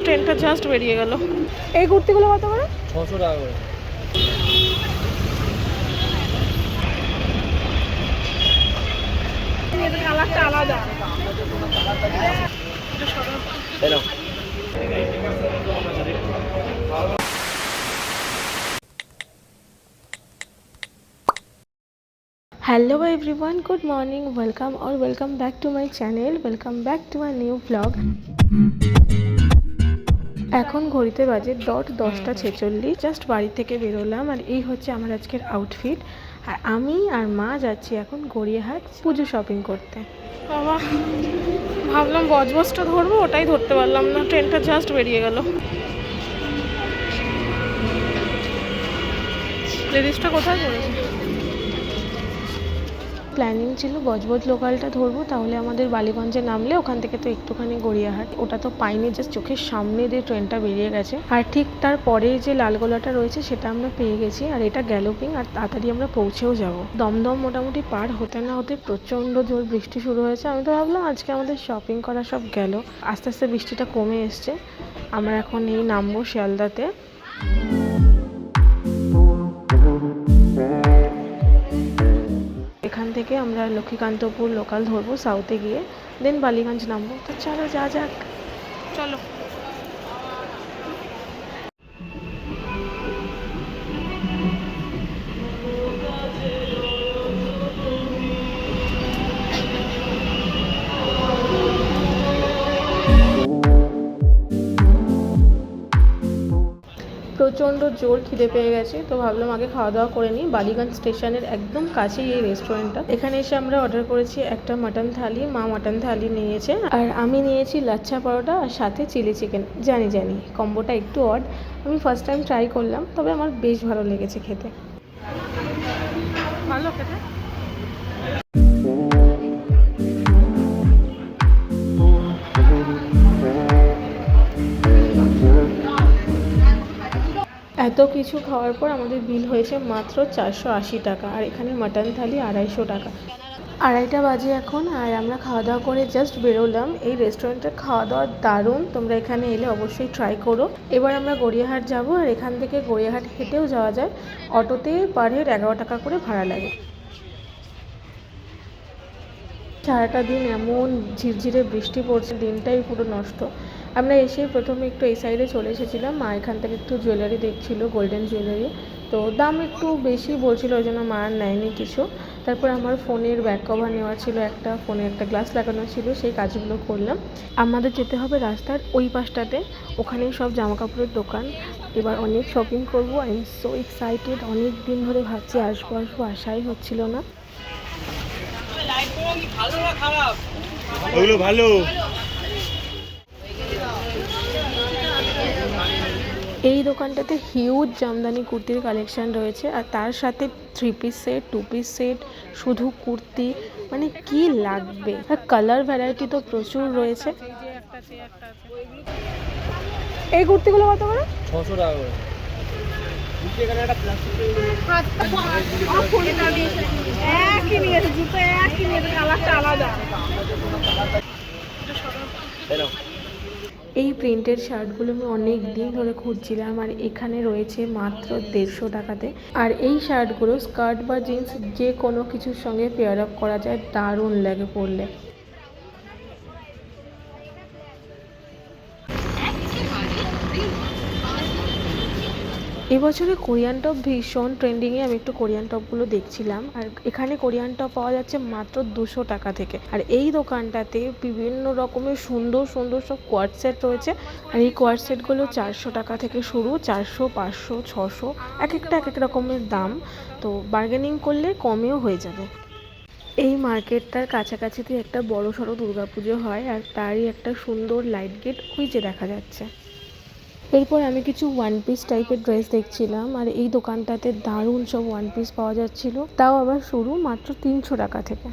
ট্রেনটা জাস্ট বেরিয়ে গেল। এই কুর্তিগুলো কত করে? 600 টাকা করে। এদের কালারটা আলাদা। Hello everyone, good morning, welcome और welcome back to my channel, welcome back to my new blog. এখন ঘড়িতে বাজে 10:46। জাস্ট বাড়ি থেকে বেরোলাম আর এই হচ্ছে আমার আজকের আউটফিট। আর আমি আর মা যাচ্ছি এখন গড়িয়াহাট পুজো শপিং করতে। বাবা, ভাবলাম বজবজটা ধরবো, ওটাই ধরতে পারলাম না, ট্রেনটা জাস্ট বেরিয়ে গেল। লেডিসটা কোথায় পড়েছে? প্ল্যানিং ছিল বজবজ লোকালটা ধরবো, তাহলে আমাদের বালিগঞ্জে নামলে ওখান থেকে তো একটুখানি গড়িয়াহাট, ওটা তো পাইনি, জাস্ট চোখের সামনে দিয়ে ট্রেনটা বেরিয়ে গেছে। আর ঠিক তারপরে যে লালগোলাটা রয়েছে সেটা আমরা পেয়ে গেছি, আর এটা গ্যালোপিং, আর তাড়াতাড়ি আমরা পৌঁছেও যাব। দমদম মোটামুটি পার হতে না হতে প্রচণ্ড জোর বৃষ্টি শুরু হয়েছে। আমি তো ভাবলাম আজকে আমাদের শপিং করা সব গেল। আস্তে আস্তে বৃষ্টিটা কমে এসছে। আমরা এখন এই নামবো শিয়ালদাতে। এখান থেকে আমরা লক্ষ্মীকান্তপুর লোকাল ধরবো সাউথে গিয়ে, দেন বালিগঞ্জ নামবো। তো চলো যা যাক, চলো। প্রচণ্ড জোর খিদে পেয়ে গেছে, তো ভাবলাম আগে খাওয়া দাওয়া করে নিই। বালিগঞ্জ স্টেশনের একদম কাছেই এই রেস্টুরেন্টটা। এখানে এসে আমরা অর্ডার করেছি একটা মাটন থালি, মা মাটন থালি নিয়েছে, আর আমি নিয়েছি লাচ্ছা পরোটা আর সাথে চিলি চিকেন। জানি কম্বোটা একটু অড, আমি ফার্স্ট টাইম ট্রাই করলাম, তবে আমার বেশ ভালো লেগেছে খেতে। ভালো খেতে। এত কিছু খাওয়ার পর আমাদের বিল হয়েছে মাত্র 480 টাকা, আর এখানে মাটন থালি 250 টাকা। 2:30 বাজে এখন, আর আমরা খাওয়া দাওয়া করে জাস্ট বেরোলাম। এই রেস্টুরেন্টের খাওয়া দাওয়া দারুণ, তোমরা এখানে এলে অবশ্যই ট্রাই করো। এবার আমরা গড়িয়াহাট যাব, আর এখান থেকে গড়িয়াহাট হেঁটেও যাওয়া যায়। অটোতে পার হেড 11 টাকা করে ভাড়া লাগে। সারাটা দিন এমন ঝিরঝিরে বৃষ্টি পড়ছে, দিনটাই পুরো নষ্ট। আমরা এসে প্রথমে একটু এই সাইডে চলে এসেছিলাম, মা এখান থেকে একটু জুয়েলারি দেখছিল, গোল্ডেন জুয়েলারি। তো দাম একটু বেশি বলছিল, ওই জন্য মা আর নেয়নি কিছু। তারপর আমার ফোনের ব্যাক কভার নেওয়ার ছিল, একটা ফোনে একটা গ্লাস লাগানো ছিল, সেই কাজগুলো করলাম। আমাদের যেতে হবে রাস্তার ওই পাশটাতে, ওখানেই সব জামাকাপড়ের দোকান। এবার অনেক শপিং করবো। আই এম সো এক্সাইটেড, অনেক দিন ধরে ভাবছি আসবো, আশাই হচ্ছিল না। ওগুলো ভালো। এই দোকানটাতে হিউজ জামদানি কুর্তির কালেকশান রয়েছে, আর তার সাথে 3 পিস সেট, 2 পিস সেট, শুধু কুর্তি, মানে কি লাগবে। আর কালার ভ্যারাইটি তো প্রচুর রয়েছে। এই কুর্তিগুলো কত করে? 600 টাকা করে। এখানে একটা প্লাস্টিক একই নিয়েছে, জুতো একই নিয়েছে, কালারটা আলাদা। এই প্রিন্টের শার্টগুলো আমি অনেক দিন ধরে খুঁজছিলাম, আর এখানে রয়েছে মাত্র 150 টাকাতে। আর এই শার্টগুলো স্কার্ট বা জিন্স যে কোনো কিছুর সঙ্গে পেয়ার আপ করা যায়, দারুণ লাগে পরলে। এবছরে কোরিয়ান টপ ভীষণ ট্রেন্ডিংয়ে, আমি একটু কোরিয়ান টপগুলো দেখছিলাম, আর এখানে কোরিয়ান টপ পাওয়া যাচ্ছে মাত্র 200 টাকা থেকে। আর এই দোকানটাতে বিভিন্ন রকমের সুন্দর সুন্দর সব কোয়ার্ড সেট রয়েছে, আর এই কোয়ার্ড সেটগুলো 400 টাকা থেকে শুরু, 400, 500, 600, এক একটা এক এক রকমের দাম। তো বার্গেনিং করলে কমেও হয়ে যাবে। এই মার্কেটটার কাছাকাছিতে একটা বড় সড়ো দুর্গাপুজো হয়, আর তারই একটা সুন্দর লাইট গেট ওই যে দেখা যাচ্ছে। এরপর আমি কিছু ওয়ান পিস টাইপের ড্রেস দেখছিলাম, আর এই দোকানটাতে দারুণ সব ওয়ান পিস পাওয়া যাচ্ছিল, তাও আবার শুরু মাত্র 300 টাকা থেকে।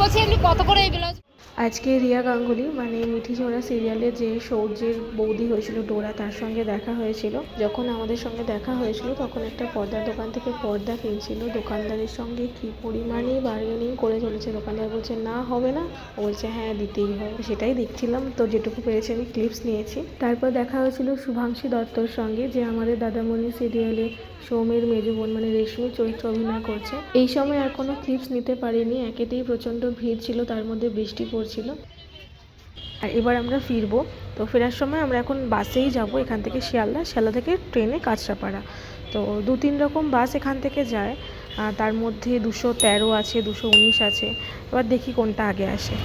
বলছি এমনি কত করে এই ব্লাউজ? আজকে রিয়া গাঙ্গুলি মানে মিঠি ঝোড়া সিরিয়ালে যে সৌর্যের বৌদি হয়েছিল ডোরা, তার সঙ্গে দেখা হয়েছিল। যখন আমাদের সঙ্গে দেখা হয়েছিল তখন একটা পর্দার দোকান থেকে পর্দা কিনছিল। দোকানদারের সঙ্গে কি পরিমাণে বার্গেনিং করে চলেছে। দোকানদার বলছে না হবে না, ও বলছে হ্যাঁ দিতেই হবে। সেটাই দেখছিলাম, তো যেটুকু পেরেছি আমি ক্লিপস নিয়েছি। তারপর দেখা হয়েছিল শুভাংশী দত্তর সঙ্গে, যে আমাদের দাদামণি সিরিয়ালে সৌমের মেজ বোন মানে রেশমির চরিত্র অভিনয় করছে। এই সময় আর কোনো ক্লিপস নিতে পারিনি, একেতেই প্রচণ্ড ভিড় ছিল, তার মধ্যে বৃষ্টি পড়ছিল। আর এবার আমরা ফিরবো, তো ফেরার সময় আমরা এখন বাসেই যাব এখান থেকে শিয়ালদা, শিয়ালদা থেকে ট্রেনে কাঁচরাপাড়া। তো 2-3 রকম বাস এখান থেকে যায়, তার মধ্যে 213 আছে, 219 আছে। এবার দেখি কোনটা আগে আসে।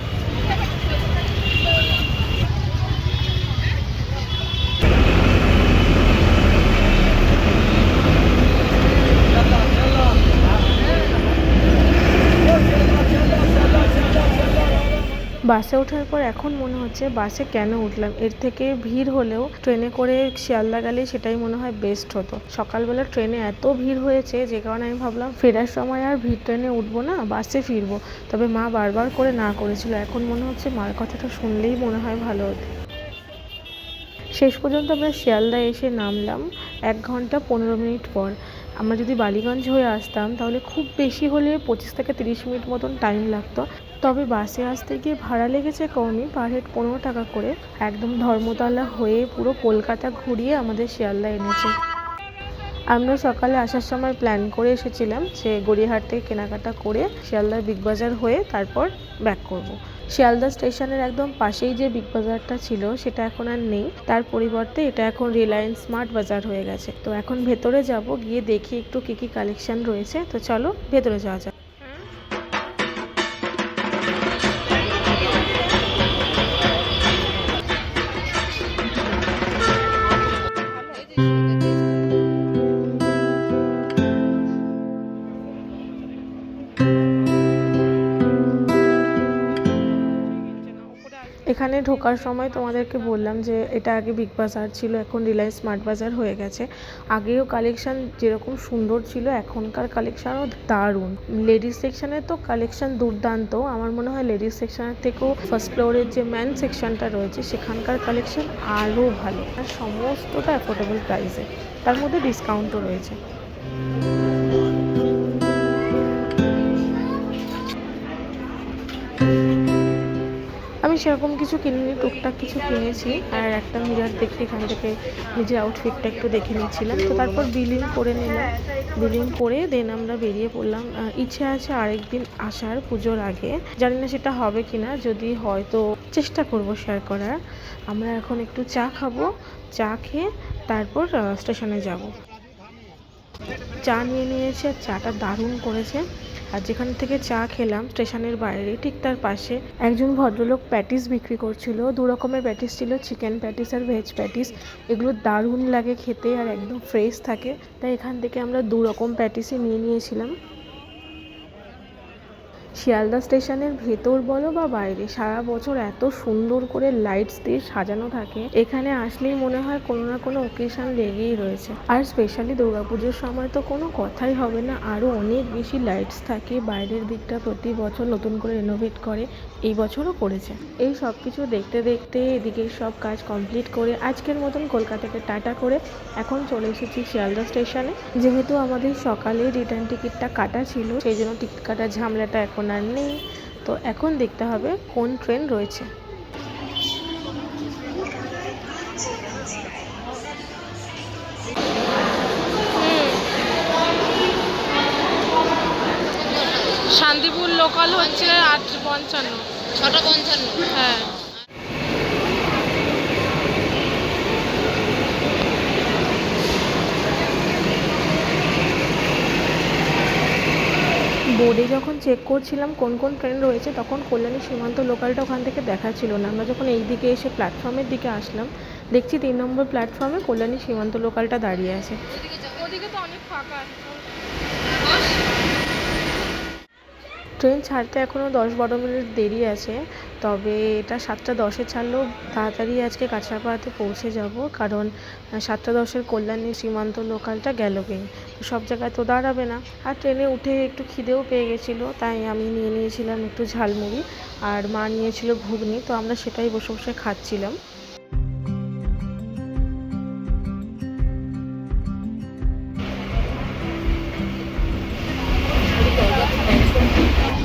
বাসে ওঠার পর এখন মনে হচ্ছে বাসে কেন উঠলাম, এর থেকে ভিড় হলেও ট্রেনে করে শিয়ালদা গেলে সেটাই মনে হয় বেস্ট হতো। সকালবেলা ট্রেনে এত ভিড় হয়েছে যে কারণে আমি ভাবলাম ফেরার সময় আর ভিড় ট্রেনে উঠবো না, বাসে ফিরবো। তবে মা বারবার করে না করেছিল, এখন মনে হচ্ছে মার কথাটা শুনলেই মনে হয় ভালো হতো। শেষ পর্যন্ত আমরা শিয়ালদা এসে নামলাম 1 ঘন্টা 15 মিনিট পর। আমরা যদি বালিগঞ্জ হয়ে আসতাম তাহলে খুব বেশি হলে 25 থেকে 30 মিনিট মতন টাইম লাগতো। তবে বাসে আসতে গিয়ে ভাড়া লেগেছে কমই, পার হেড 15 টাকা করে। একদম ধর্মতলা হয়ে পুরো কলকাতা ঘুরিয়ে আমাদের শিয়ালদা এনেছে। আমরা সকালে আসার সময় প্ল্যান করে এসেছিলাম যে গড়িয়াহাট থেকে কেনাকাটা করে শিয়ালদার বিগ বাজার হয়ে তারপর ব্যাক করব। শিয়ালদা স্টেশনের একদম পাশেই যে বিগ বাজারটা ছিল সেটা এখন আর নেই, তার পরিবর্তে এটা এখন রিলায়েন্স স্মার্ট বাজার হয়ে গেছে। তো এখন ভেতরে যাব, গিয়ে দেখি একটু কী কী কালেকশন রয়েছে। তো চলো ভেতরে যাওয়া যাক। এখানে ঢোকার সময় তোমাদেরকে বললাম যে এটা আগে বিগ বাজার ছিল, এখন রিলায়েন্স স্মার্ট বাজার হয়ে গেছে। আগেও কালেকশন যেরকম সুন্দর ছিল, এখনকার কালেকশনও দারুণ। লেডিস সেকশনের তো কালেকশন দুর্দান্ত, আমার মনে হয় লেডিস সেকশনের থেকেও ফার্স্ট ফ্লোরের যে ম্যান সেকশনটা রয়েছে সেখানকার কালেকশন আরও ভালো, আর সমস্তটা অ্যাফোর্ডেবল প্রাইসে, তার মধ্যে ডিসকাউন্টও রয়েছে। আমি সেরকম কিছু কিনিনি, টুকটাক কিছু কিনেছি, আর একটা মিরর দেখে এখান থেকে নিজের আউটফিটটা একটু দেখে নিচ্ছিলাম। তো তারপর বিলিং করে নিলাম, বিলিং করে দেন আমরা বেরিয়ে পড়লাম। ইচ্ছে আছে আরেকদিন আসার পুজোর আগে, জানি না সেটা হবে কি না, যদি হয় তো চেষ্টা করব শেয়ার করার। আমরা এখন একটু চা খাবো, চা খেয়ে তারপর স্টেশনে যাব। চা নিয়ে নিয়েছি, আর চাটা দারুণ করেছে। আর যেখান থেকে চা খেলাম স্টেশনের বাইরে ঠিক তার পাশে একজন ভদ্রলোক প্যাটিস বিক্রি করছিল। 2 রকমের প্যাটিস ছিল, চিকেন প্যাটিস আর ভেজ প্যাটিস। এগুলো দারুণ লাগে খেতে আর একদম ফ্রেশ থাকে, তাই এখান থেকে আমরা 2 রকম প্যাটিসই নিয়ে নিয়েছিলাম। শিয়ালদা স্টেশনের ভেতর বলো বা বাইরে, সারা বছর এত সুন্দর করে লাইটস দিয়ে সাজানো থাকে, এখানে আসলেই মনে হয় কোনো না কোনো অকেশন লেগেই রয়েছে। আর স্পেশালি দুর্গাপুজোর সময় তো কোনো কথাই হবে না, আরও অনেক বেশি লাইটস থাকে। বাইরের দিকটা প্রতি বছর নতুন করে রেনোভেট করে, এই বছরও করেছে। এই সব কিছু দেখতে দেখতে এদিকে সব কাজ কমপ্লিট করে আজকের মতন কলকাতাকে টাটা করে এখন চলে এসেছি শিয়ালদা স্টেশনে। যেহেতু আমাদের সকালে রিটার্ন টিকিটটা কাটা ছিল, সেই জন্য টিকিট কাটার ঝামেলাটা এখন আর নেই। তো এখন দেখতে হবে কোন ট্রেন রয়েছে। শান্তিপুর লোকাল হচ্ছে 8:55, 6:55। হ্যাঁ, বোর্ডে যখন চেক করছিলাম কোন কোন ট্রেন রয়েছে, তখন কল্যাণী সীমান্ত লোকালটা ওখান থেকে দেখাচ্ছিল না। আমরা যখন এই দিকে এসে প্ল্যাটফর্মের দিকে আসলাম, দেখছি 3 নম্বর প্ল্যাটফর্মে কল্যাণী সীমান্ত লোকালটা দাঁড়িয়ে আছে। ওদিকে তো অনেক ফাঁকা আছে। ট্রেন ছাড়তে এখনও 10-12 মিনিট দেরি আছে। তবে এটা 7:10-এ ছাড়লেও তাড়াতাড়ি আজকে কাঁচরাপাড়াতে পৌঁছে যাব, কারণ 7:10-এর কল্যাণী সীমান্ত লোকালটা গেলবেই, তো সব জায়গায় তো দাঁড়াবে না। আর ট্রেনে উঠে একটু খিদেও পেয়ে গেছিলো, তাই আমি নিয়ে নিয়েছিলাম একটু ঝালমুড়ি, আর মা নিয়েছিল ঘুগনি, তো আমরা সেটাই বসে বসে খাচ্ছিলাম।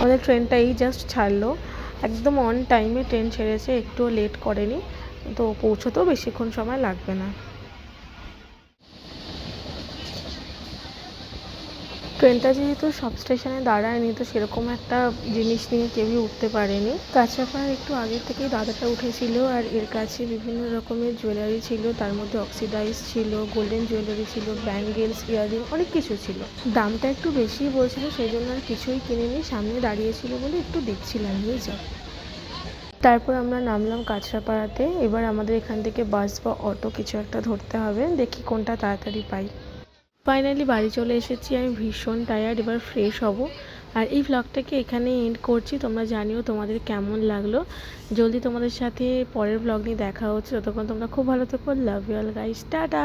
আমাদের ট্রেনটা এই জাস্ট ছাড়লো, একদম অন টাইমে ট্রেন ছেড়েছে, একটুও লেট করেনি, তো পৌঁছতেও বেশিক্ষণ সময় লাগবে না। ট্রেনটা যেহেতু সব স্টেশনে দাঁড়ায়নি, তো সেরকম একটা জিনিস নিয়ে কেউই উঠতে পারেনি। কাঁচরাপাড়ার একটু আগের থেকেই দাদাটা উঠেছিল, আর এর কাছে বিভিন্ন রকমের জুয়েলারি ছিল, তার মধ্যে অক্সিডাইজ ছিল, গোল্ডেন জুয়েলারি ছিল, ব্যাঙ্গেলস, ইয়াররিং, অনেক কিছু ছিল। দামটা একটু বেশিই বলছিল, সেই জন্য আর কিছুই কিনিনি, সামনে দাঁড়িয়েছিল বলে একটু দেখছিলাম, নিয়ে যাও। তারপর আমরা নামলাম কাঁচরাপাড়াতে। এবার আমাদের এখান থেকে বাস বা অটো কিছু একটা ধরতে হবে, দেখি কোনটা তাড়াতাড়ি পাই। ফাইনালি বাড়ি চলে এসেছি, আমি ভীষণ টায়ার্ড, এবার ফ্রেশ হব। আর এই ভ্লগটাকে এখানে এন্ড করছি, তোমরা জানিও তোমাদের কেমন লাগলো। জলদি তোমাদের সাথে পরের ভ্লগ নিয়ে দেখা হচ্ছে, ততক্ষণ তোমরা খুব ভালো থেকো। Love you all guys, tata.